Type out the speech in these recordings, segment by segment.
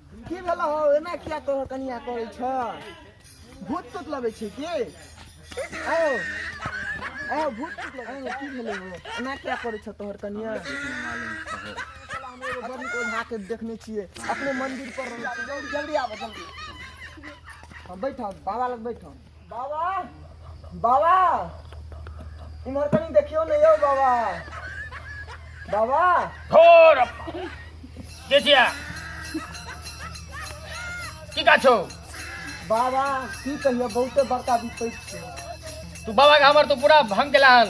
क्या तोहर कनिया करे छ भूत तूत लगे छै की आओ आओ भूत तूत लगे की भेले हो एना क्या करे छ तोहर कनिया हमरे बड़ी को हाथ देखने छिए अपने मंदिर पर जल्दी आबो जल्दी हां बैठो बाबा लग बैठो बाबा बाबा इमहर कनी देखियो न यौ बाबा बाबा थोर केसिया की का छो बाबा की कहियो बहुते बड़का विपद छै तू बाबा के हमर तो पूरा भंग केलाहन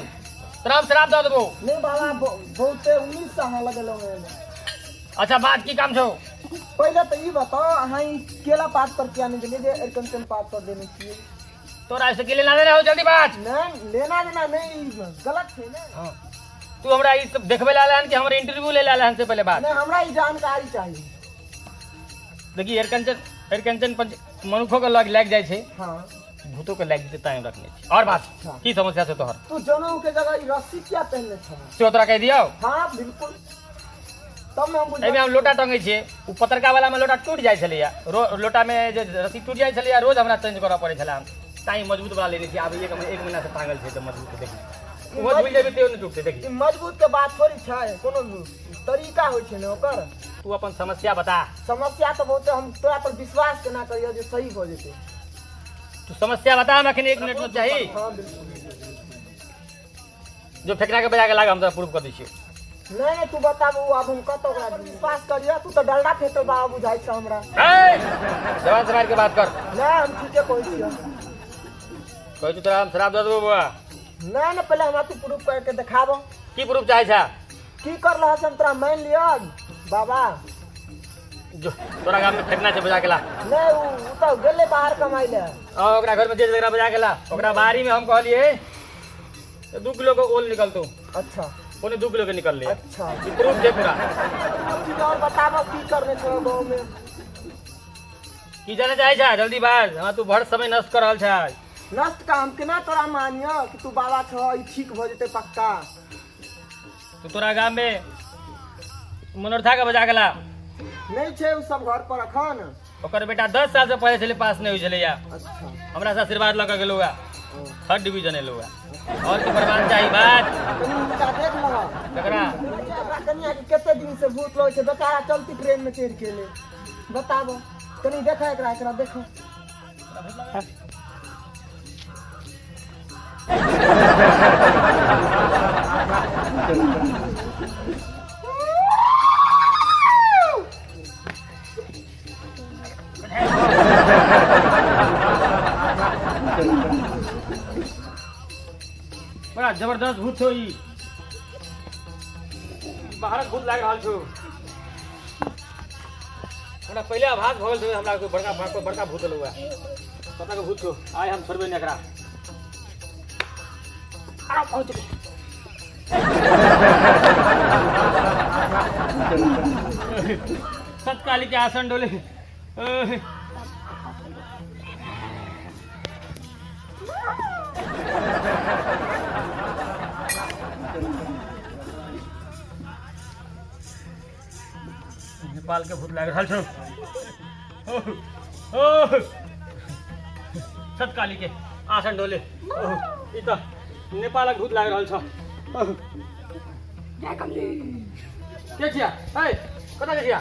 तराम शराब द देबो नहीं बाबा बहुते 19 साल लगलो है अच्छा बात की काम छो पहले तो ई बताओ अहां केला पात पर क्या नहीं देले एरकंचन पात पर देने छिए तोरा से के लेना देना हो जल्दी बात नहीं लेना देना नहीं गलत है ना हां तू हमरा ई सब देखबे ला आलन कि हमर इंटरव्यू ले लालन से पहले बात नहीं हमरा ई जानकारी चाहिए देखी एरकंचन मनुखों के लग जाय छे हां भूतों के लग देता है रखने छी और बात की समस्या छे तोहर तू जनऊ के जगह ई रस्सी क्या पहनले छ से तोरा कह दियो हां बिल्कुल तब हम बुझ एमे हम लोटा टंगे छे उ पतरका वाला में लोटा टूट जाय छलिया लोटा में जे रस्सी टूट जाय छलिया रोज हमरा चेंज करऽ पड़े छला ताई मजबूत वाला लेने छी आब एक महीना से टांगल छे त मजबूत देखी वो झूल जेबे ते न टूटते देखी ई मजबूत के बात थोड़ी छै कोनो तरीका होय छै न ओकर तू अपन समस्या बता समस्या तो बहुते हम तोरा पर विश्वास केना करियो जे सही हो जेते तू समस्या बता हम अखन 1 मिनट में चाहिए हां बिल्कुल जो फेकरा के बजा के लाग हम तोरा प्रूफ कर दै छी नहीं तू बताबू अब हम कतो ओकरा विश्वास करियो तू तो डलडा फेतो बाबा बुझाई छ हमरा ए जवान से मार के बात कर नहीं हम ठीके कहै छियो कोई तू तोरा हम शराब दे देबो बुआ नहीं ना पहले हमरा तू प्रूफ करके दिखाबो की प्रूफ चाहे छा की कर रहा हम तोरा मान लियो बाबा जो तोरा गांव में फेकना छै बजा के ला नहीं उ तो गेले बाहर कमाई ले ओकरा घर में जे जगह बजा के ला ओकरा बारी में हम कहलिए 2 किलो के ओल निकलतो अच्छा कोने 2 किलो के निकल ले अच्छा ई प्रूफ दे पूरा कुछ और बताबो की करने छ गांव में की जाने चाहे छा जल्दी बाज हां तू भर समय नष्ट कर रहल छा नष्ट का हम केना तोरा मानियो कि तू बाबा छ ई ठीक भ जेते पक्का तू तोरा गांव में मनोरथा के बजा के ला नहीं छे उ सब घर पर अखन ओकर बेटा 10 साल से पहले चले पास नहीं हुई छलैया अच्छा हमरा से आशीर्वाद लगा गेलौआ 3rd डिवीजन एलौआ और की प्रमाण चाहिए बात कनिया देख लगा ककरा कनिया के केते दिन से भूत लगे छे बेचारा चलती ट्रेन में चढ़ के ले बताबो कनी देखा एकरा देखो बड़ा जबरदस्त भूत छो ई बाहर भूत लाग रहल छो हमरा पहले आभास भ गेल छे हमरा कोई बड़का भूत लुआ पता के भूत छो आइ हम छोड़बे न एकरा आ पहुंच गए सतकाली के आसन डोले नेपाल के भूत लाग रहल छौ सतकाली के आसन डोले ई त नेपाल के भूत लाग रहल छ के छिया है कता के छिया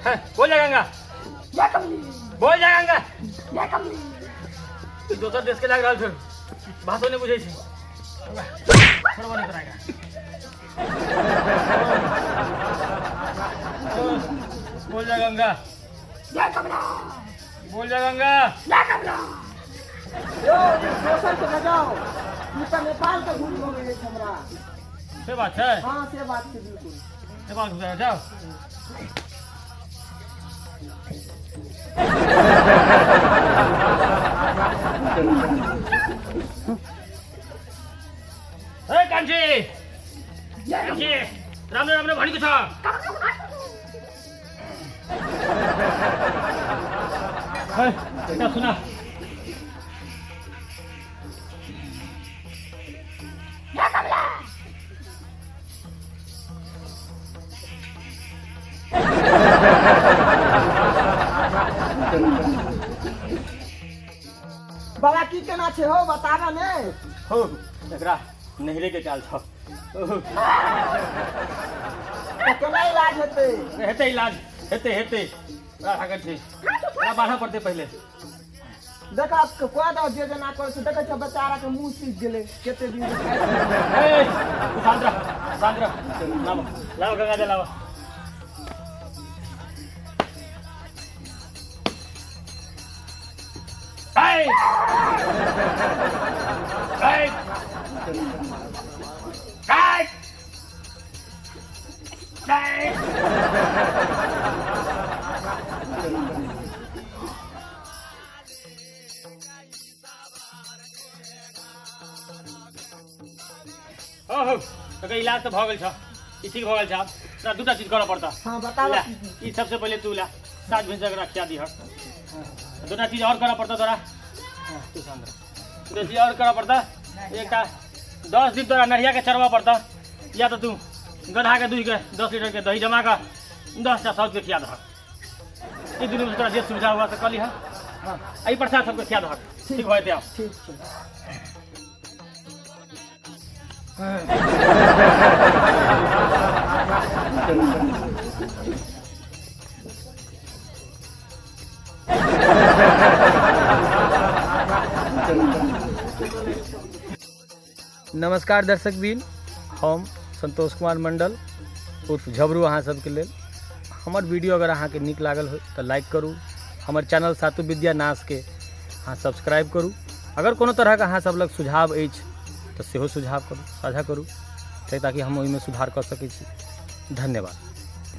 है बोल जा गंगा बोल जा गंगा दोसर देश के लाग रहल छौ भाषो नहीं बुझे छी छोड़बो नहीं कराएगा बोल जा गंगा बोल जा गंगा यो दोसर के बजाओ ई त नेपाल के भूत हो गए हमरा से बात है हां से बात छै बिल्कुल नेपाल घुसा जाओ ए कांची देखिए राम राम भणी के छ बेटा सुना बाबा की केना छे हो बताबा ने हो एकरा नहरे के चाल छ तो केना इलाज हेते हेते इलाज हेते हेते राखा छै बड़ा बाढ़ा पड़ते पहले देख आपके कोई दो जे जना कर से देखे छ बेचारा के मुंह सीख गेले केते दिन ए सांद्रा लाओ गंगा दे लाओ Hey! Hey! Hey! Hey! ओहो तो इलाज तो भगल छ ई ठीक भगल छ ना दूटा चीज करऽ पड़ता हां बतावा ई सबसे पहले तू ला सात भिंजा के रखिया दी हट दूटा चीज और करऽ पड़ता तोरा तू सांद्रा दूटा चीज और करऽ पड़ता एकटा 10 दिन तोरा नरिया के चरवा पड़ता या तो तू गधा के दूध के 10 लीटर के दही जमा का 10 टा सौत के खिया दह ई दुनू में तोरा जे सुविधा हुआ तो कली हां आई प्रसाद सबके खिया दह ठीक होइते अब ठीक छै नमस्कार दर्शक बीन हम संतोष कुमार मंडल उर्फ झबरू अहाँ सबके लेल हमर वीडियो अगर अहाँ के नीक लागल हो तो लाइक करू हमर चैनल सातु विद्या नाश के अहाँ सब्सक्राइब करू अगर कोनो तरह के अहाँ सब लग सुझाव अछि तो सेहो सुझाव करू साझा करू ताकि हम ओहिमे सुधार कर सकै छी धन्यवाद।